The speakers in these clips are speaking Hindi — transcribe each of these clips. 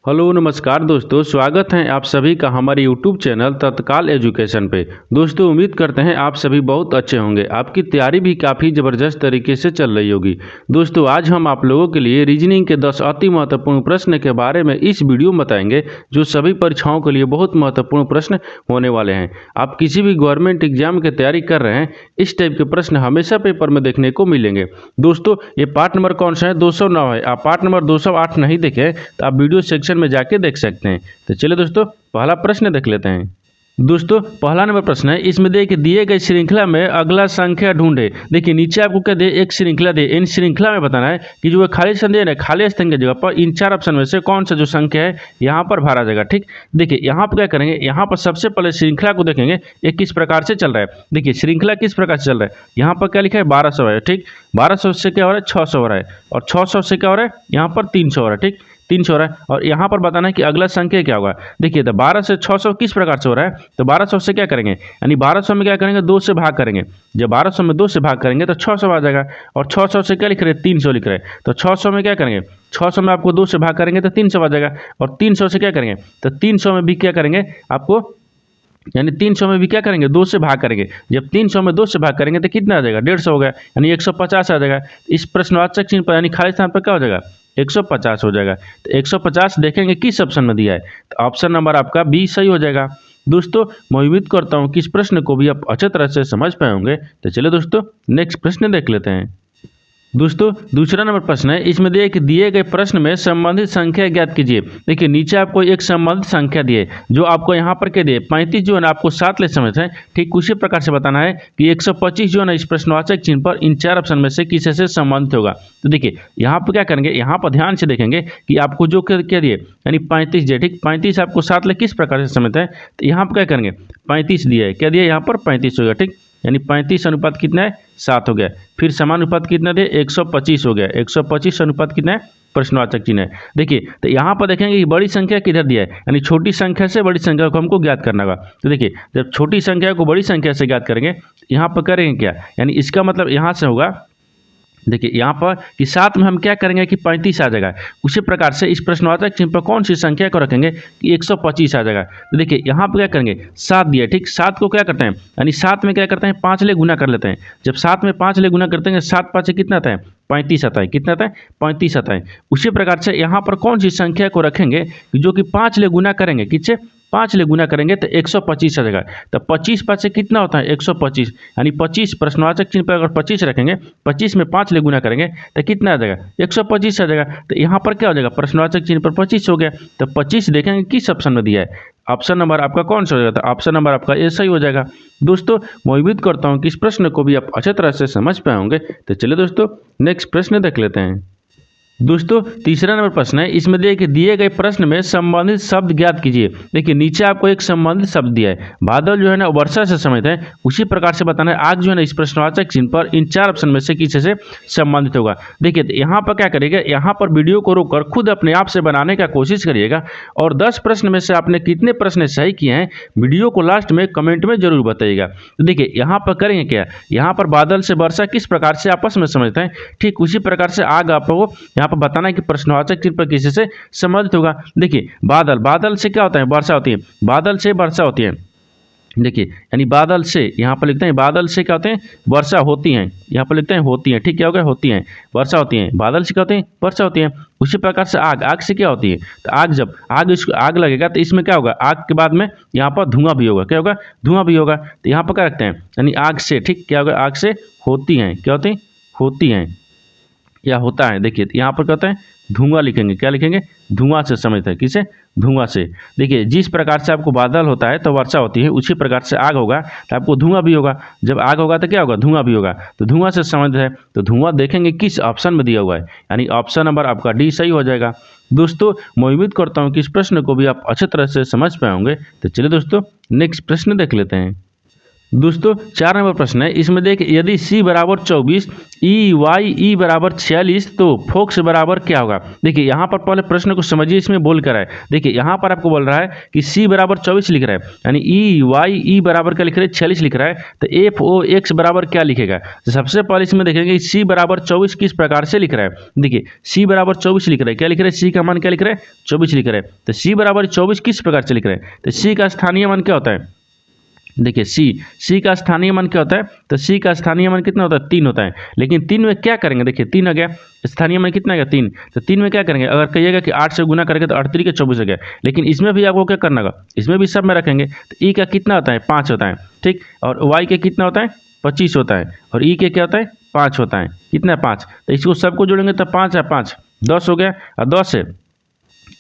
हेलो नमस्कार दोस्तों, स्वागत है आप सभी का हमारे यूट्यूब चैनल तत्काल एजुकेशन पे। दोस्तों उम्मीद करते हैं आप सभी बहुत अच्छे होंगे। आपकी तैयारी भी काफ़ी ज़बरदस्त तरीके से चल रही होगी। दोस्तों आज हम आप लोगों के लिए रीजनिंग के 10 अति महत्वपूर्ण प्रश्न के बारे में इस वीडियो में बताएंगे, जो सभी परीक्षाओं के लिए बहुत महत्वपूर्ण प्रश्न होने वाले हैं। आप किसी भी गवर्नमेंट एग्जाम की तैयारी कर रहे हैं, इस टाइप के प्रश्न हमेशा पेपर में देखने को मिलेंगे। दोस्तों ये पार्ट नंबर कौन सा है? 209 है। आप पार्ट नंबर 208 नहीं देखे तो आप वीडियो सेक्शन में जाके देख सकते हैं। तो चलिए दोस्तों पहला प्रश्न देख लेते हैं। दोस्तों पहला नंबर प्रश्न है, इसमें देखिए दिए गए श्रृंखला में अगला संख्या ढूंढे। देखिए नीचे आपको क्या दे, एक श्रृंखला दे, इन श्रृंखला में बताना है कि जो खाली स्थान दिया है, खाली स्थान की जगह पर इन चार ऑप्शन में से कौन सा जो संख्या है यहाँ पर भरा जाएगा। ठीक, देखिए यहाँ पर क्या करेंगे, यहाँ पर सबसे पहले श्रृंखला को देखेंगे ये किस प्रकार से चल रहा है। देखिए श्रृंखला किस प्रकार से चल रहा है, यहाँ पर क्या लिखा है 1200 है। ठीक, 1200 से क्या हो रहा है 600 हो रहा है, और 600 से क्या हो रहा है यहाँ पर 300 हो रहा है। ठीक, 300 हो रहा है, और यहाँ पर बताना है कि अगला संख्या क्या होगा। देखिए तो 12 से 600 किस प्रकार से हो रहा है, तो 1200 से क्या करेंगे, यानी 1200 में क्या करेंगे 2 से भाग करेंगे। जब 1200 में 2 से भाग करेंगे तो 600 आ जाएगा, और 600 से क्या लिख रहे हैं 300 लिख रहे हैं, तो 600 में क्या करेंगे, 600 में आपको 2 से भाग करेंगे तो 300 आ जाएगा, और 300 से क्या करेंगे, तो 300 में भी क्या करेंगे आपको, यानी 300 में भी क्या करेंगे 2 से भाग करेंगे। जब 300 में 2 से भाग करेंगे तो कितना आ जाएगा 150 हो गया, यानी 150 आ जाएगा। इस प्रश्नवाचक चिन्ह पर यानी खाली स्थान पर क्या हो जाएगा 150 हो जाएगा। तो 150 देखेंगे किस ऑप्शन में दिया है, तो ऑप्शन नंबर आपका बी सही हो जाएगा। दोस्तों मैं उम्मीद करता हूँ कि इस प्रश्न को भी आप अच्छे तरह से समझ पाए होंगे। तो चलिए दोस्तों नेक्स्ट प्रश्न देख लेते हैं। दोस्तों दूसरा नंबर प्रश्न है, इसमें दिए गए प्रश्न में संबंधित संख्या ज्ञात कीजिए। देखिए नीचे आपको एक संबंधित संख्या दिए, जो आपको यहाँ पर क्या दिए 35 जो है ना आपको 7 ले समझ है। ठीक उसी प्रकार से बताना है कि 125 जो है ना इस प्रश्नवाचक चिन्ह पर इन चार ऑप्शन में से किसी से संबंधित होगा। तो देखिए यहाँ पर क्या करेंगे, यहाँ पर ध्यान से देखेंगे कि आपको जो क्या दिए यानी 35 दिए। ठीक, 35 आपको 7 ले किस प्रकार से समझते हैं, तो यहाँ पर क्या करेंगे 35 दिया है, क्या दिया यहाँ पर 35 होगा। ठीक, यानी 35 अनुपात कितना है 7 हो गया। फिर समान अनुपात कितना दे 125 हो गया, 125 अनुपात कितना है प्रश्नवाचक चिन्ह है। देखिए तो यहाँ पर देखेंगे कि बड़ी संख्या किधर दिया है, यानी छोटी संख्या से बड़ी संख्या को हमको ज्ञात करना होगा। तो देखिए जब छोटी संख्या को बड़ी संख्या से ज्ञात करेंगे, यहाँ पर करेंगे क्या, यानी इसका मतलब यहाँ से होगा, देखिए यहाँ पर कि 7 में हम क्या करेंगे कि 35 आ जाएगा। उसी प्रकार से इस प्रश्नवाचक चिन्ह पर कौन सी संख्या को रखेंगे कि 125 आ जाएगा। तो देखिए यहाँ पर क्या करेंगे 7 दिया। ठीक, 7 को क्या करते हैं, यानी 7 में क्या करते हैं 5 ले गुना कर लेते हैं। जब 7 में 5 ले गुना करते हैं 7 5 से कितना आता है 35 आता है। कितना आता है 35 आता है। उसी प्रकार से यहाँ पर कौन सी संख्या को रखेंगे जो कि 5 ले गुना करेंगे, किससे 5 ले गुना करेंगे तो 125 आ जाएगा। तो 25 5 से कितना होता है 125, यानी 25 प्रश्नवाचक चिन्ह पर अगर 25 रखेंगे, 25 में 5 ले गुना करेंगे तो कितना आ जाएगा 125 आ जाएगा। तो यहाँ पर क्या हो जाएगा प्रश्नवाचक चिन्ह पर 25 हो गया। तो 25 देखेंगे किस ऑप्शन में दिया है, ऑप्शन नंबर आपका कौन सा हो जाएगा, तो ऑप्शन नंबर आपका ए सही हो जाएगा। दोस्तों मैं उम्मीद करता हूँ कि इस प्रश्न को भी आप अच्छे तरह से समझ पाए होंगे। तो चलिए दोस्तों नेक्स्ट प्रश्न देख लेते हैं। दोस्तों तीसरा नंबर प्रश्न है, इसमें दिए गए प्रश्न में संबंधित शब्द ज्ञात कीजिए। देखिए नीचे आपको एक संबंधित शब्द दिया है, बादल जो है ना वर्षा से संबंधित है। उसी प्रकार से बताना है आग जो है ना इस प्रश्नवाचक चिन्ह पर इन चार ऑप्शन में से किसी से संबंधित होगा। देखिए यहाँ पर क्या करिएगा, यहाँ पर वीडियो को रोककर खुद अपने आप से बनाने का कोशिश करिएगा, और 10 प्रश्न में से आपने कितने प्रश्न सही किए हैं वीडियो को लास्ट में कमेंट में जरूर बताइएगा। तो देखिए यहाँ पर करेंगे क्या, यहाँ पर बादल से वर्षा किस प्रकार से आपस में समझते हैं, ठीक उसी प्रकार से आग आपको यहाँ पर बताना है कि प्रश्नवाचक चिन्ह पर किसी से संबंधित होगा। देखिए बादल, बादल से क्या होता है वर्षा होती है, बादल से वर्षा होती है। देखिए यानी बादल से यहाँ पर लिखते हैं, बादल से क्या होते हैं वर्षा होती हैं, यहाँ पर लिखते हैं होती हैं। ठीक क्या हो गया होती हैं, वर्षा होती हैं, बादल से क्या होते हैं वर्षा होती है। उसी प्रकार से आग, आग से क्या होती है, तो आग जब आग लगेगा तो इसमें क्या होगा, आग के बाद में यहाँ पर धुआं भी होगा। क्या होगा, धुआं भी होगा। तो यहाँ पर क्या रखते हैं, यानी आग से, ठीक क्या होगा आग से होती हैं, क्या होती हैं होती हैं या होता है। देखिए यहाँ पर क्या होता है धुआं लिखेंगे, क्या लिखेंगे धुआं से समझते हैं, किसे धुआं से। देखिए जिस प्रकार से आपको बादल होता है तो वर्षा होती है, उसी प्रकार से आग होगा तो आपको धुआं भी होगा। जब आग होगा तो क्या होगा धुआं भी होगा। तो धुआं से संबंधित है, तो धुआं देखेंगे किस ऑप्शन में दिया हुआ है, यानी ऑप्शन नंबर आपका डी सही हो जाएगा। दोस्तों मैं उम्मीद करता हूँ कि इस प्रश्न को भी आप अच्छे तरह से समझ पाए होंगे। तो चलिए दोस्तों नेक्स्ट प्रश्न देख लेते हैं। दोस्तों 4 नंबर प्रश्न है, इसमें देख यदि C बराबर 24 ई वाई ई बराबर 46 तो फोक्स बराबर क्या होगा। देखिए यहाँ पर पहले प्रश्न को समझिए, इसमें बोल कर है। देखिए यहाँ पर आपको बोल रहा है कि C बराबर 24 लिख रहा है, यानी ई वाई ई बराबर क्या लिख रहा है 46 लिख रहा है, तो एफ ओ एक्स बराबर क्या लिखेगा। तो सबसे पहले इसमें देखेंगे C बराबर 24 किस प्रकार से लिख रहा है। देखिए C बराबर 24 लिख रहा है, क्या लिख रहा है, C का मान क्या लिख रहा है 24 लिख रहा है। तो C बराबर 24 किस प्रकार से लिख रहा है, तो C का स्थानीय मान क्या होता है। देखिए सी का स्थानीय मान क्या होता है, तो सी का स्थानीय मान कितना होता है 3 होता है। लेकिन 3 में क्या करेंगे, देखिए 3 आ गया, स्थानीय मान कितना आ गया 3, तो 3 में क्या करेंगे, अगर कहिएगा कि 8 से गुना करेंगे तो 8 3 के 24 हो गया। लेकिन इसमें भी आपको क्या करना होगा, इसमें भी सब में रखेंगे, तो ई का कितना होता है 5 होता है, ठीक, और वाई के कितना होता है 25 होता है, और ई के क्या होता है 5 होता है, कितना है 5। तो इसको सबको जोड़ेंगे तो 5 है 5 10 हो गया, और 10 है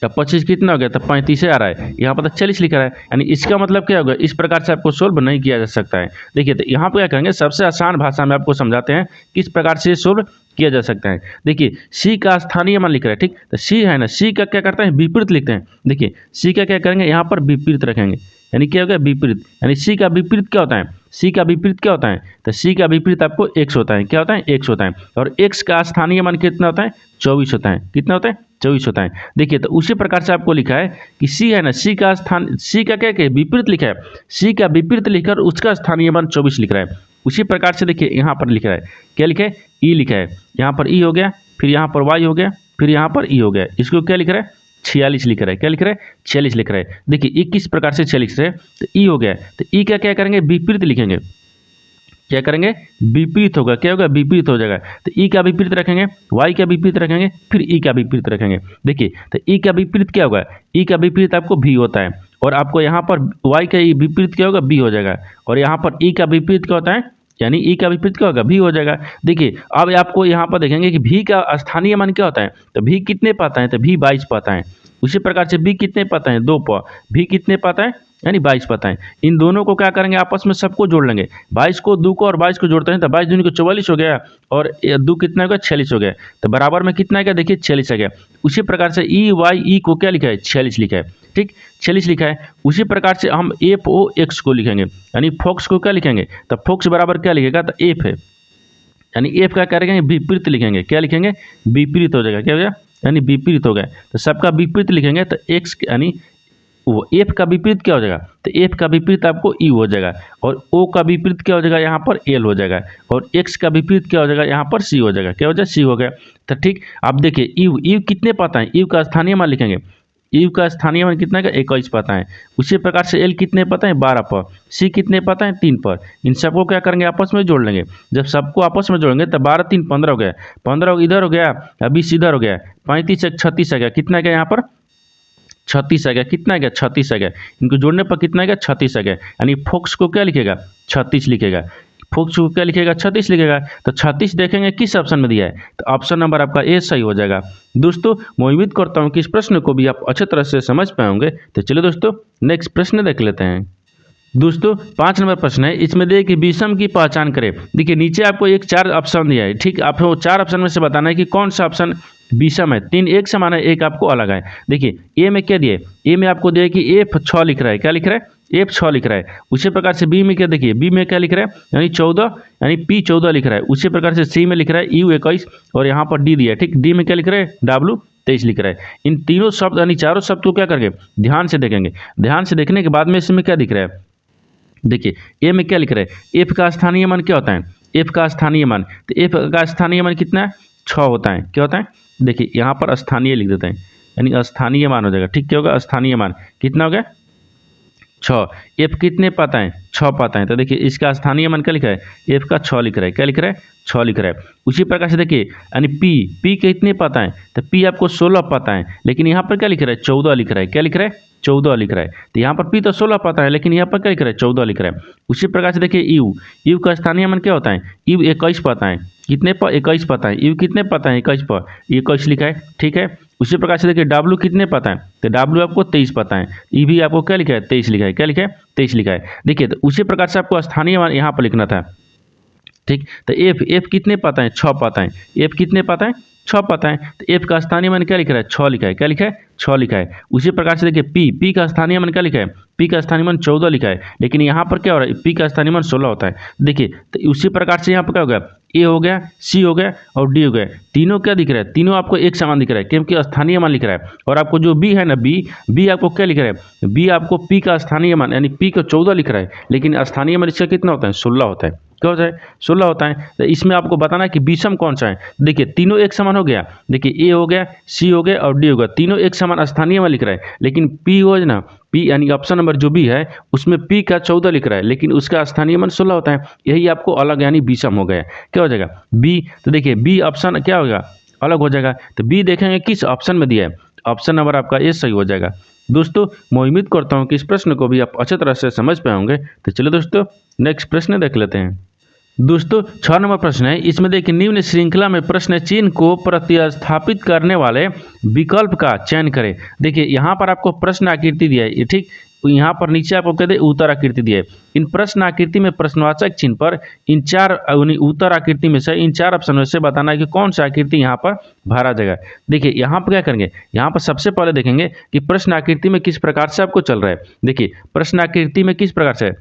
तब 25 कितना हो गया, तब 35 आ रहा है, यहाँ पर 40 लिखा है। यानी इसका मतलब क्या होगा, इस प्रकार से आपको सोल्व नहीं किया जा सकता है। देखिए तो यहाँ पर क्या करेंगे, सबसे आसान भाषा में आपको समझाते हैं किस प्रकार से सोल्व किया जा सकता है। देखिए सी का स्थानीय मान लिख रहा है, ठीक, तो सी है ना, सी का क्या करते हैं विपरीत लिखते हैं। देखिए सी का क्या करेंगे, यहाँ पर विपरीत रखेंगे, यानी क्या हो गया विपरीत, यानी सी का विपरीत क्या होता है, सी का विपरीत क्या होता है, तो सी का विपरीत आपको x होता है, क्या होता है x होता है, और x का स्थानीय मान कितना होता है 24 होता है, कितना होता है 24 होता है। देखिए तो उसी प्रकार से आपको लिखा है कि सी है ना, सी का स्थान, सी का क्या क्या विपरीत लिखा है, सी का विपरीत लिखकर उसका स्थानीय मान 24 लिख रहा है। उसी प्रकार से देखिए यहाँ पर लिख रहा है, क्या लिखा है ई लिखा है, यहाँ पर ई हो गया, फिर यहाँ पर वाई हो गया, फिर यहाँ पर ई हो गया, इसको क्या लिख रहा है 46 लिख रहा है, क्या लिख रहा है 46 लिख रहा है। देखिए ई किस प्रकार से 46 है, तो ई हो गया, तो ई का क्या करेंगे विपरीत लिखेंगे, क्या करेंगे विपरीत होगा, क्या होगा विपरीत हो जाएगा। तो ई का विपरीत रखेंगे, वाई का विपरीत रखेंगे, फिर ई का विपरीत रखेंगे। देखिए तो ई का विपरीत क्या होगा, ई का विपरीत आपको भी होता है, और आपको यहाँ पर वाई का विपरीत क्या होगा बी हो जाएगा, और यहाँ पर ई का विपरीत क्या होता है, यानी ई का विपरीत क्या होगा भी हो जाएगा। देखिए अब आपको यहाँ पर देखेंगे कि भी का स्थानीय मान क्या होता है, तो भी कितने पाता है, तो भी 22 पाता है। उसी प्रकार से बी कितने पाता है 2 पा, भी कितने पाता है यानी 22 पाता है। इन दोनों को क्या करेंगे आपस में सबको जोड़ लेंगे, 22 को 2 को और 22 को जोड़ते हैं तो 22 दूनी को 44 हो गया, और 2 कितना हो गया 46 हो गया, तो बराबर में कितना आ गया देखिए 46 आ गया। उसी प्रकार से ई वाई ई को क्या लिखा है 46 लिखा है, ठीक 46 लिखा है। उसी प्रकार से हम एफ ओ एक्स को लिखेंगे, यानी फोक्स को क्या लिखेंगे, तो फोक्स बराबर क्या लिखेगा, तो एफ है, यानी एफ का करेंगे विपरीत लिखेंगे, क्या लिखेंगे विपरीत हो जाएगा, क्या हो गया यानी विपरीत हो गया। तो सबका विपरीत लिखेंगे तो एक्स यानी वो एफ का विपरीत क्या हो जाएगा, तो एफ का विपरीत आपको ई हो जाएगा, और ओ का विपरीत क्या हो जाएगा यहाँ पर एल हो जाएगा, और एक्स का विपरीत क्या हो जाएगा यहाँ पर सी हो जाएगा, क्या हो जाएगा सी हो गया। तो ठीक आप देखिए यू यू कितने पाता है, यू का स्थानीय मान लिखेंगे, यू का स्थानीय मान कितना का 21 पाता है। उसी प्रकार से एल कितने पाता है 12 पर, सी कितने पाता है 3 पर। इन सबको क्या करेंगे आपस में जोड़ लेंगे, जब सबको आपस में जोड़ेंगे तो 12 3 15 हो गया, 15 इधर हो गया, 20 इधर हो गया, 35 36 आ गया, कितना गया यहाँ पर 36 आ गया, कितना आ गया 36 आ गया। इनको जोड़ने पर कितना आ गया 36 आ गया, यानी फोक्स को क्या लिखेगा 36 लिखेगा, फोक्स को क्या लिखेगा 36 लिखेगा। तो 36 देखेंगे किस ऑप्शन में दिया है, तो ऑप्शन नंबर आपका ए सही हो जाएगा। दोस्तों मैं उम्मीद करता हूँ कि इस प्रश्न को भी आप अच्छे तरह से समझ पाएंगे। तो चलिए दोस्तों नेक्स्ट प्रश्न देख लेते हैं। दोस्तों 5 नंबर प्रश्न है, इसमें देखिए कि विषम की पहचान करें। देखिए नीचे आपको एक 4 ऑप्शन दिया है, ठीक आपको 4 ऑप्शन में से बताना है कि कौन सा ऑप्शन विषम है। 3 एक समान है, एक आपको अलग है। देखिए ए में क्या दिए, ए में आपको दिया कि एफ 6 लिख रहा है, क्या लिख रहा है एफ 6 लिख रहा है। उसी प्रकार से बी में क्या देखिए, बी में क्या लिख रहा है यानी 14 यानी पी 14 लिख रहा है। उसी प्रकार से सी में लिख रहा है यू 21, और यहाँ पर डी दिया है, ठीक डी में क्या लिख रहा है डब्ल्यू 23 लिख रहा है। इन तीनों शब्द यानी चारों शब्द को क्या करके ध्यान से देखेंगे, ध्यान से देखने के बाद में इसमें क्या दिख रहा है, देखिए ए में क्या लिख रहा है एफ का स्थानीय मान क्या होता है, एफ का स्थानीय मान, तो एफ का स्थानीय मान कितना है 6 होता है, क्या होता है देखिए यहाँ पर स्थानीय लिख देते हैं, यानी स्थानीय मान हो जाएगा, ठीक क्या होगा स्थानीय मान कितना हो गया 6। एफ कितने पाता है 6 पाता है, तो देखिए इसका स्थानीय मान क्या लिखा है एफ का 6 लिख रहा है, क्या लिख रहा है 6 लिख रहा है। उसी प्रकार से देखिए यानी पी कितने पाता है, तो पी आपको 16 पाता है, लेकिन यहाँ पर क्या लिख रहा है 14 लिख रहा है, क्या लिख रहा है 14 लिख रहा है। तो यहाँ पर पी तो 16 पाता है, लेकिन यहाँ पर क्या लिख रहा है 14 लिख रहा है। उसी प्रकार से देखिए यू का स्थानीय मान क्या होता है यू 21 पाता है, कितने पर 21 पाता है, यू कितने पाता है 21 पर 21 लिखा है, ठीक है। उसी प्रकार से देखिए डब्ल्यू कितने पाता है, तो डब्ल्यू आपको 23 पाता है, ई भी आपको क्या लिखा है 23 लिखा है, क्या लिखा है 23 लिखा है। देखिए तो उसी प्रकार से आपको स्थानीय मान यहाँ पर लिखना था, ठीक। तो एफ एफ कितने पता है? 6 पता है। एफ कितने पता है? 6 पता है। तो एफ का स्थानीय मान क्या लिख रहा है? 6 लिखा है। क्या लिखा है? 6 लिखा है। उसी प्रकार से देखिए पी का स्थानीय मान क्या लिखा है? पी का स्थानीय मान 14 लिखा है, लेकिन यहाँ पर क्या हो रहा है? पी का स्थानीय मान 16 होता है। देखिए तो उसी प्रकार से यहाँ पर क्या हो गया? ए हो गया, सी हो गया और डी हो गया। तीनों क्या दिख रहा है? तीनों आपको एक समान दिख रहा है, क्योंकि स्थानीय मान लिख रहा है। और आपको जो बी है ना, बी आपको क्या लिख रहा है? बी आपको पी का स्थानीय मान यानी पी का 14 लिख रहा है, लेकिन स्थानीय मान इसका कितना होता है? 16 होता है। क्या होता है? 16 होता है। तो इसमें आपको बताना है कि विषम कौन सा है। देखिए तीनों एक समान हो गया। देखिए ए हो गया, सी हो गया और डी हो गया, तीनों एक समान स्थानीय में लिख रहा है, लेकिन पी हो ना, पी यानी ऑप्शन नंबर जो बी है उसमें पी का 14 लिख रहा है, लेकिन उसका स्थानीय मान 16 होता है। यही आपको अलग यानी विषम हो गया। क्या हो जाएगा? बी। तो देखिए बी ऑप्शन क्या होगा? अलग हो जाएगा। तो बी देखेंगे किस ऑप्शन में दिया है, ऑप्शन नंबर आपका ए सही हो जाएगा। दोस्तों मैं उम्मीद करता हूँ कि इस प्रश्न को भी आप अच्छी तरह से समझ पाए होंगे। तो चलिए दोस्तों नेक्स्ट प्रश्न देख लेते हैं। दोस्तों 6 नंबर प्रश्न है। इसमें देखिए निम्न श्रृंखला में प्रश्न चिन्ह को प्रतिस्थापित करने वाले विकल्प का चयन करें। देखिए यहाँ पर आपको प्रश्न आकृति दिया है, ठीक। यहाँ पर नीचे आपको कहते हैं उत्तर आकृति दिया है। इन प्रश्न आकृति में प्रश्नवाचक चिन्ह पर इन 4 उत्तर आकृति में से इन 4 ऑप्शन में से बताना है कि कौन सा आकृति यहाँ पर भरा जाएगा। देखिए यहाँ पर क्या करेंगे? यहाँ पर सबसे पहले देखेंगे कि प्रश्न आकृति में किस प्रकार से आपको चल रहा है। देखिए प्रश्न आकृति में किस प्रकार से है।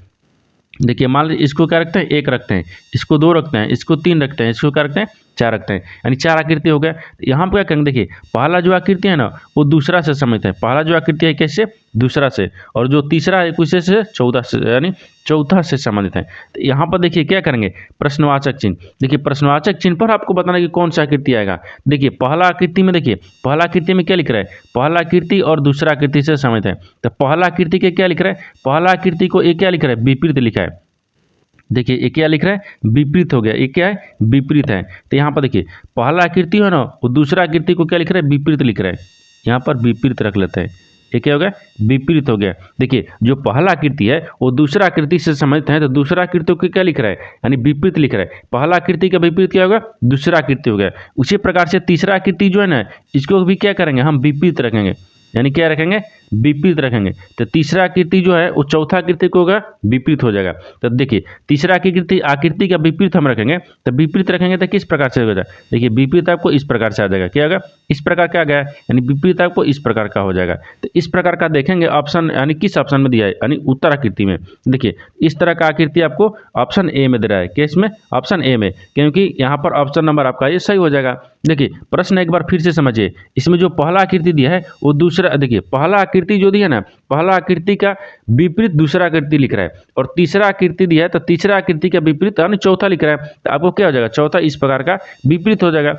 देखिए मान लीजिए इसको क्या रखते हैं? 1 रखते हैं, इसको 2 रखते हैं, इसको 3 रखते हैं, इसको क्या रखते हैं? 4 रखते हैं, यानी 4 आकृति हो गया। यहाँ पर क्या करेंगे? देखिए पहला जो आकृति है ना वो दूसरा से संबंधित है। पहला जो आकृति है कैसे? दूसरा से। और जो तीसरा है किससे से? चौथा से, यानी चौथा से संबंधित है। तो यहाँ पर देखिए क्या करेंगे? प्रश्नवाचक चिन्ह। देखिए प्रश्नवाचक चिन्ह पर आपको बताना कि कौन सा आकृति आएगा। देखिए पहला आकृति में, देखिए पहला आकृति में क्या लिख रहा है? पहला आकृति और दूसरा आकृति से संबंधित है। तो पहला आकृति के क्या लिख रहा है? पहला आकृति को एक क्या लिख रहा है? विपरीत लिखा है। देखिए ये क्या लिख रहा है? विपरीत हो गया। ये क्या है? विपरीत है। तो यहाँ पर देखिए पहला आकृति है ना वो दूसरा आकृति को क्या लिख रहा है? विपरीत लिख रहा है। यहाँ पर विपरीत रख लेते हैं। ये क्या हो गया? विपरीत हो गया। देखिए जो पहला आकृति है वो दूसरा आकृति से संबंधित है, तो दूसरा आकृति को क्या लिख रहा है? यानी विपरीत लिख रहा है। पहला आकृति का विपरीत क्या होगा? दूसरा आकृति हो गया। उसी प्रकार से तीसरा आकृति जो है ना इसको भी क्या करेंगे? हम विपरीत रखेंगे, यानी क्या रखेंगे? विपरीत रखेंगे। तो तीसरा आकृति जो है वो चौथा आकृति को होगा विपरीत हो जाएगा। तो देखिए तीसरा आकृति का विपरीत हम रखेंगे, तो विपरीत रखेंगे तो किस प्रकार से होगा? देखिए विपरीत आपको इस प्रकार से आ जाएगा। क्या होगा? इस प्रकार का आ गया, यानी विपरीत आपको इस प्रकार का हो जाएगा। तो इस प्रकार का देखेंगे ऑप्शन, यानी किस ऑप्शन में दिया है? यानी उत्तर आकृति में। देखिए इस तरह का आकृति आपको ऑप्शन ए में दे रहा है। किस में? ऑप्शन ए में, क्योंकि यहाँ पर ऑप्शन नंबर आपका ये सही हो जाएगा। देखिए प्रश्न एक बार फिर से समझिए। इसमें जो पहला आकृति दिया है वो दूसरा, देखिए पहला आकृति जो दिया है ना, पहला आकृति का विपरीत दूसरा आकृति लिख रहा है, और तीसरा आकृति दिया है तो तीसरा आकृति का विपरीत यानी चौथा लिख रहा है। तो आपको क्या हो जाएगा? चौथा इस प्रकार का विपरीत हो जाएगा।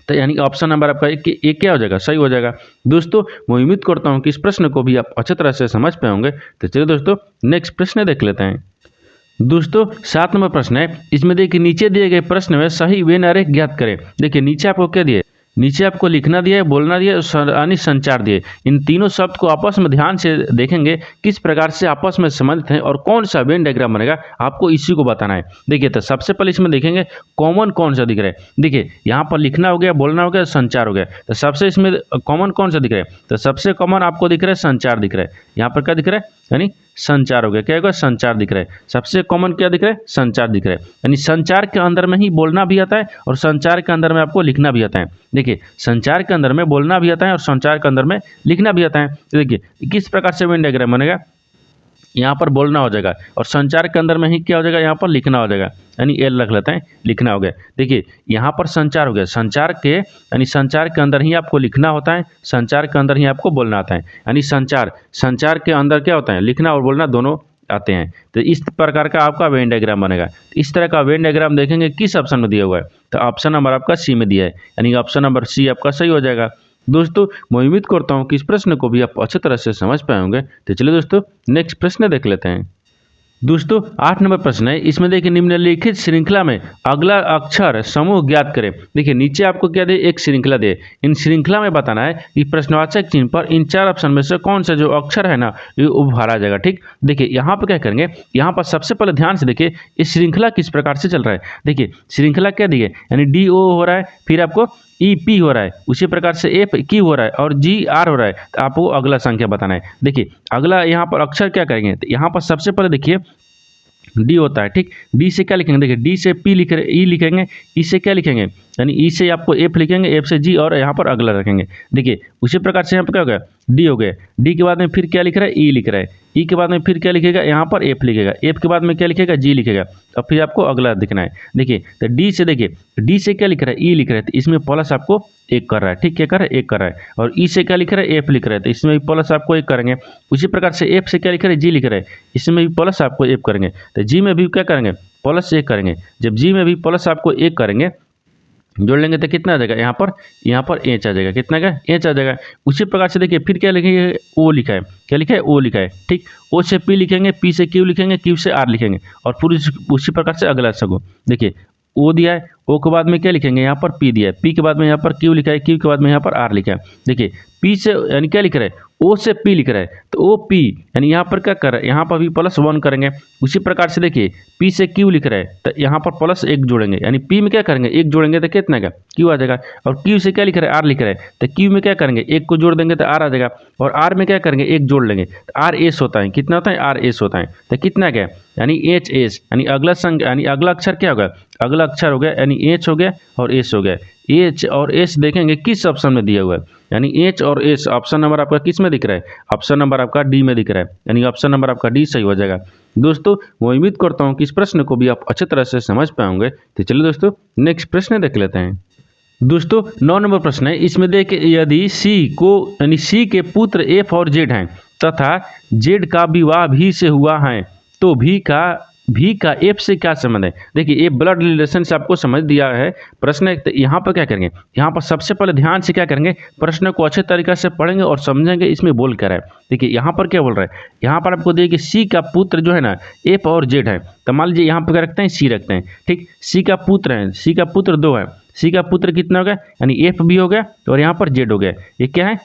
तो यानी ऑप्शन नंबर आपका एक क्या हो जाएगा? सही हो जाएगा। दोस्तों मैं उम्मीद करता हूँ कि इस प्रश्न को भी आप अच्छी तरह से समझ पाए होंगे। तो चलिए दोस्तों नेक्स्ट प्रश्न देख लेते हैं। दोस्तों 7 नंबर प्रश्न है। इसमें देखिए नीचे दिए गए प्रश्न में सही व आरेख ज्ञात करें। देखिए नीचे आपको क्या दिए? नीचे आपको लिखना दिया है, बोलना दिया है, यानी संचार दिए। इन तीनों शब्द को आपस में ध्यान से देखेंगे किस प्रकार से आपस में संबंधित हैं और कौन सा वेन डायग्राम बनेगा, आपको इसी को बताना है। देखिए तो सबसे पहले इसमें देखेंगे कॉमन कौन सा दिख रहा है। देखिए यहाँ पर लिखना हो गया, बोलना हो गया, संचार हो गया। तो सबसे इसमें कॉमन कौन सा दिख रहा है? तो सबसे कॉमन आपको दिख रहा है संचार दिख रहा है। यहाँ पर क्या दिख रहा है? यानी संचार हो गया। क्या होगा? संचार दिख रहा है। सबसे कॉमन क्या दिख रहा है? संचार दिख रहा है। यानी संचार के अंदर में ही बोलना भी आता है और संचार के अंदर में आपको लिखना भी आता है। देखिए संचार के अंदर में बोलना भी आता है और संचार के अंदर में लिखना भी आता है। तो देखिए किस प्रकार से वेन डायग्राम बनेगा? यहाँ पर बोलना हो जाएगा और संचार के अंदर में ही क्या हो जाएगा? यहाँ पर लिखना हो जाएगा, यानी एल रख लेते हैं, लिखना हो गया। देखिए यहाँ पर संचार हो गया। संचार के यानी संचार के अंदर ही आपको लिखना होता है, संचार के अंदर ही आपको बोलना आता है। यानी संचार के अंदर क्या होता है? लिखना और बोलना दोनों आते हैं। तो इस प्रकार का आपका वेन डायग्राम बनेगा। इस तरह का वेन डायग्राम देखेंगे किस ऑप्शन में दिया हुआ है? तो ऑप्शन नंबर आपका सी में दिया है, यानी ऑप्शन नंबर सी आपका सही हो जाएगा। दोस्तों मैं उम्मीद करता हूँ कि इस प्रश्न को भी आप अच्छी तरह से समझ पाए होंगे। तो चलिए दोस्तों नेक्स्ट प्रश्न देख लेते हैं। दोस्तों 8 नंबर प्रश्न है। इसमें देखिए निम्नलिखित श्रृंखला में अगला अक्षर समूह ज्ञात करें। देखिए नीचे आपको क्या दे? एक श्रृंखला दे। इन श्रृंखला में बताना है कि प्रश्नवाचक चिन्ह पर इन 4 ऑप्शन में से कौन सा जो अक्षर है ना ये उभारा जाएगा। ठीक। देखिए यहाँ पर क्या करेंगे? यहाँ पर सबसे पहले ध्यान से देखिए इस श्रृंखला किस प्रकार से चल रहा है। देखिए श्रृंखला क्या दी है? यानी डी ओ हो रहा है, फिर आपको ई पी हो रहा है, उसी प्रकार से एफ क्यू हो रहा है और जी आर हो रहा है। तो आपको अगला संख्या बताना है। देखिए अगला यहाँ पर अक्षर क्या करेंगे? तो यहाँ पर सबसे पहले देखिए डी होता है, ठीक। डी से क्या लिखेंगे, देखिए डी से पी लिख रहे, ई लिखेंगे, ई से क्या लिखेंगे, यानी ई से आपको एफ लिखेंगे, एफ से जी और यहाँ पर अगला रखेंगे। देखिए उसी प्रकार से यहाँ पर क्या हो गया, डी हो गया। डी के बाद में फिर क्या लिख रहा है, ई लिख रहा है। ई के बाद में फिर क्या लिखेगा, यहाँ पर एफ लिखेगा। एफ के बाद में क्या लिखेगा, जी लिखेगा। अब फिर आपको अगला दिखना है। देखिए तो डी से, देखिए डी से क्या लिख रहा है, ई लिख रहा है, तो इसमें प्लस आपको एक कर रहा है, ठीक। क्या कर रहा है, एक कर रहा है। और ई से क्या लिख रहा है, एफ लिख रहा है, तो इसमें भी प्लस आपको एक करेंगे। उसी प्रकार से एफ से क्या लिख रहा है, जी लिख रहा है, इसमें भी प्लस आपको एक करेंगे। तो जी में भी क्या करेंगे, प्लस एक करेंगे। जब जी में भी प्लस आपको एक करेंगे, जोड़ लेंगे तो कितना आ जाएगा, यहाँ पर एच आ जाएगा। कितना का एच आ जाएगा। उसी प्रकार से देखिए फिर क्या लिखेंगे, ओ लिखा है, क्या लिखा है, ओ लिखा है, ठीक। ओ से पी लिखेंगे, पी से क्यू लिखेंगे, क्यू से आर लिखेंगे, और पूरी उसी प्रकार से अगला सगो। देखिए ओ दिया है, ओ के बाद में क्या लिखेंगे, यहाँ पर पी दिया है, पी के बाद में यहाँ पर क्यू लिखा है, क्यू के बाद में यहाँ पर आर लिखा है। देखिए पी से यानी क्या लिख रहा है, ओ से पी लिख रहा है, तो ओ पी यानी यहाँ पर क्या कर रहा है, यहाँ पर भी प्लस वन करेंगे। उसी प्रकार से देखिए पी से क्यू लिख रहा है, तो यहाँ पर प्लस एक जोड़ेंगे, यानी पी में क्या करेंगे, एक जोड़ेंगे तो कितना का क्यू आ जाएगा। और क्यू से क्या लिख रहा है, आर लिख रहा है, तो क्यू में क्या करेंगे, एक को जोड़ देंगे तो आर आ जाएगा। और आर में क्या करेंगे, एक जोड़ लेंगे तो आर एस होता है। कितना होता है, आर एस होता है। तो कितना क्या, यानी एच एस, यानी अगला संख्या, यानी अगला अक्षर क्या होगा, अगला अक्षर हो गया, यानी एच हो गया और एस हो गया। एच और एस देखेंगे किस ऑप्शन में दिया हुआ है, यानी एच और एस ऑप्शन नंबर आपका किस में दिख रहा है, ऑप्शन नंबर आपका डी में दिख रहा है, यानी ऑप्शन नंबर आपका डी सही हो जाएगा। दोस्तों मैं उम्मीद करता हूँ कि इस प्रश्न को भी आप अच्छी तरह से समझ पाएंगे। तो चलिए दोस्तों नेक्स्ट प्रश्न देख लेते हैं। दोस्तों 9 नंबर प्रश्न है। इसमें देखिए यदि सी को, यानी सी के पुत्र एफ और जेड हैं तथा जेड का विवाह भी से हुआ है, तो भी का एफ से क्या संबंध है। देखिए ये ब्लड रिलेशन से आपको समझ दिया है प्रश्न। तो यहाँ पर क्या करेंगे, यहाँ पर सबसे पहले ध्यान से क्या करेंगे, प्रश्न को अच्छे तरीके से पढ़ेंगे और समझेंगे इसमें बोल क्या रहा है। देखिए यहाँ पर क्या बोल रहा है, यहाँ पर आपको देखिए सी का पुत्र जो है ना एफ और जेड है, तो मान लीजिए यहाँ पर क्या रखते हैं, सी रखते हैं, ठीक। सी का पुत्र है, सी का पुत्र दो है, सी का पुत्र कितना हो गया, यानी एफ भी हो गया और यहाँ पर जेड हो गया। ये क्या है,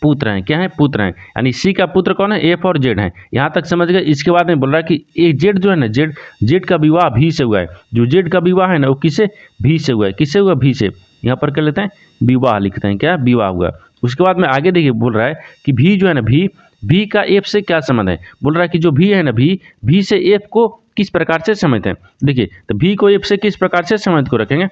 पुत्र हैं, क्या है, पुत्र हैं, यानी सी का पुत्र कौन है, एफ और जेड है। यहाँ तक समझ गए। इसके बाद में बोल रहा है कि ये जेड जो है ना, जेड का विवाह भी से हुआ है। जो जेड का विवाह है ना वो किसे, भी से हुआ है। किससे हुआ, भी से। यहाँ पर क्या लेते हैं, विवाह लिखते हैं, क्या विवाह हुआ। उसके बाद में आगे देखिए बोल रहा है कि भी जो है ना, भी का एफ से क्या संबंध है। बोल रहा है कि जो भी है ना, भी से एफ को किस प्रकार से समझते हैं। देखिए तो भी को एफ से किस प्रकार से समझ को रखेंगे।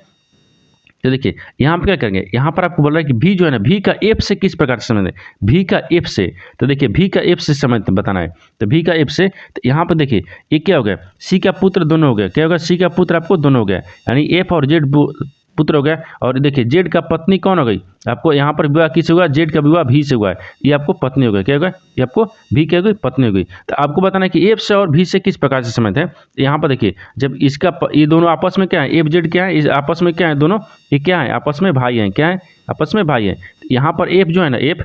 तो देखिए यहाँ पर क्या करेंगे, यहाँ पर आपको बोल रहा है कि भी जो है ना, भी का एफ से किस प्रकार से समझ है, भी का एफ से। तो देखिए भी का एफ से समझ बताना है, तो भी का एफ से। तो यहाँ पर देखिए ये क्या हो गया, सी का पुत्र दोनों हो गया। क्या होगा, सी का पुत्र आपको दोनों हो गया, यानी एफ और जेड पुत्र हो गया। और देखिए जेड का पत्नी कौन हो गई, आपको यहाँ पर विवाह किससे हुआ, जेड का विवाह भी से हुआ है, ये आपको पत्नी हो गई। क्या होगा, ये आपको भी क्या हो गई, पत्नी हो गई। तो आपको बताना है कि एफ से और भी से किस प्रकार से समझते हैं। यहाँ पर देखिए जब इसका ये दोनों आपस में क्या है, एफ जेड क्या है, इस आपस में क्या है, दोनों ये क्या है, आपस में भाई हैं। क्या है, आपस में भाई हैं। यहाँ पर एफ जो है ना, एफ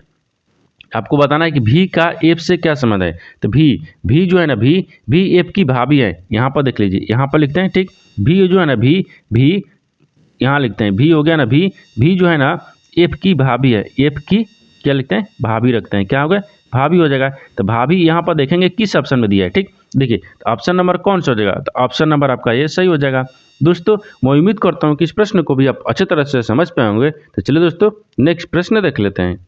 आपको बताना है कि भी का एफ से क्या संबंध है। तो भी जो है ना, भी एफ की भाभी है। यहाँ पर देख लीजिए, यहाँ पर लिखते हैं, ठीक। भी जो है ना, भी यहाँ लिखते हैं, भी हो गया ना, भी जो है ना एफ की भाभी है। एफ की क्या लिखते हैं, भाभी रखते हैं। क्या हो गया, भाभी हो जाएगा। तो भाभी यहाँ पर देखेंगे किस ऑप्शन में दिया है, ठीक। देखिए तो ऑप्शन नंबर कौन सा हो जाएगा, तो ऑप्शन नंबर आपका ये सही हो जाएगा। दोस्तों मैं उम्मीद करता हूँ कि इस प्रश्न को भी आप अच्छे तरह से समझ पाए होंगे। तो चलिए दोस्तों नेक्स्ट प्रश्न देख लेते हैं।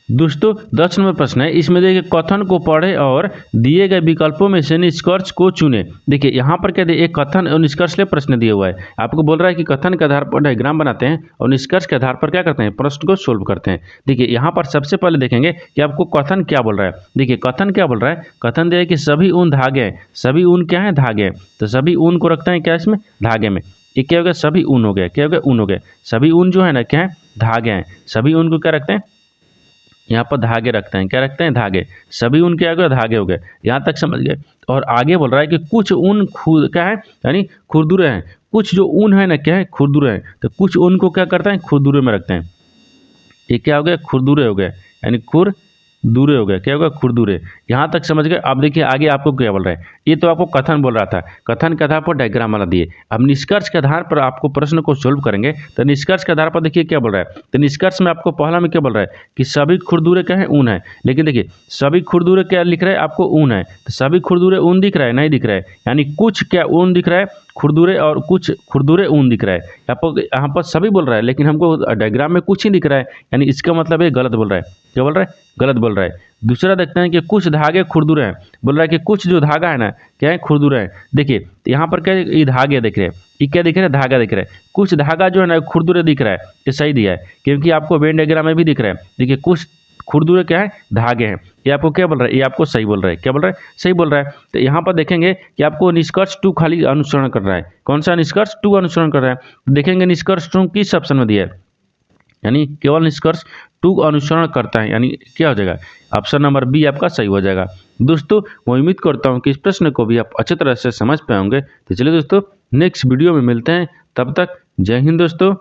दोस्तों 10 नंबर प्रश्न है। इसमें देखिए कथन को पढ़े और दिए गए विकल्पों में से निष्कर्ष को चुने। देखिए यहाँ पर क्या दिया, एक कथन और निष्कर्ष ले प्रश्न दिया हुआ है। आपको बोल रहा है कि कथन के आधार पर डायग्राम बनाते हैं और निष्कर्ष के आधार पर क्या करते हैं, प्रश्न को सोल्व करते हैं। देखिए यहाँ पर सबसे पहले देखेंगे कि आपको कथन क्या बोल रहा है। देखिए कथन क्या बोल रहा है, कथन दिया है कि सभी ऊन धागे हैं। सभी ऊन क्या है, धागे हैं। तो सभी ऊन को रखते हैं क्या, इसमें धागे में। ये क्या हो गया, सभी ऊन हो गया। क्या हो गया, ऊन हो गया। सभी ऊन जो है ना क्या है, धागे हैं। सभी ऊन को क्या रखते हैं, यहाँ पर धागे रखते हैं। क्या रखते हैं, धागे। सभी ऊन क्या हो गए, धागे हो गए। यहाँ तक समझ गए। और आगे बोल रहा है कि कुछ ऊन क्या है, यानी खुरदुरे हैं। कुछ जो ऊन है ना क्या है, खुरदुरे हैं। तो कुछ ऊन को क्या करते हैं, खुरदुरे में रखते हैं। ये क्या हो गया, खुरदुरे हो गए, यानी खुरदुरे हो गए। क्या होगा, खुरदुरे। यहाँ तक समझ गए। अब देखिए आगे आपको क्या बोल रहा है, ये तो आपको कथन बोल रहा था। कथन के आधार पर डायग्राम वाला दिए। अब निष्कर्ष के आधार पर आपको प्रश्न को सोल्व करेंगे। तो निष्कर्ष के आधार पर देखिए क्या बोल रहा है। तो निष्कर्ष में आपको पहला में क्या बोल रहा है कि सभी खुरदुरे क्या है, ऊन है। लेकिन देखिए सभी खुरदुरे क्या लिख रहा है, आपको ऊन है। तो सभी खुरदुरे ऊन दिख रहा है, नहीं दिख रहा है। यानी कुछ क्या ऊन दिख रहा है खुरदुरे, और कुछ खुरदुरे ऊन दिख रहा है। आपको यहाँ पर सभी बोल रहा है, लेकिन हमको डायग्राम में कुछ ही दिख रहा है। यानी इसका मतलब ये गलत बोल रहा है। क्या बोल रहा है, गलत बोल रहा है। दूसरा देखते हैं कि कुछ धागे खुरदुरे हैं। बोल रहा है कि कुछ जो धागा है ना क्या है, खुरदुरे हैं। देखिए यहाँ पर क्या है, ये धागे दिख रहे हैं, ये क्या दिख रहा है, धागा दिख रहा है। कुछ धागा जो है ना खुरदुरे दिख रहा है, ये सही दिया है, क्योंकि आपको वेन डायग्राम में भी दिख रहा है। देखिए कुछ खुरदुरे क्या है, धागे हैं। ये आपको क्या बोल रहा है, ये आपको सही बोल रहा है। क्या बोल रहा है, सही बोल रहा है। तो यहाँ पर देखेंगे कि आपको निष्कर्ष 2 खाली अनुसरण कर रहा है। कौन सा निष्कर्ष 2 अनुसरण कर रहा है। देखेंगे निष्कर्ष 2 किस ऑप्शन में दिया है, यानी केवल निष्कर्ष 2 अनुसरण करता है, यानी क्या हो जाएगा, ऑप्शन नंबर बी आपका सही हो जाएगा। दोस्तों मैं उम्मीद करता हूँ कि इस प्रश्न को भी आप अच्छी तरह से समझ पाए होंगे। तो चलिए दोस्तों नेक्स्ट वीडियो में मिलते हैं, तब तक जय हिंद दोस्तों।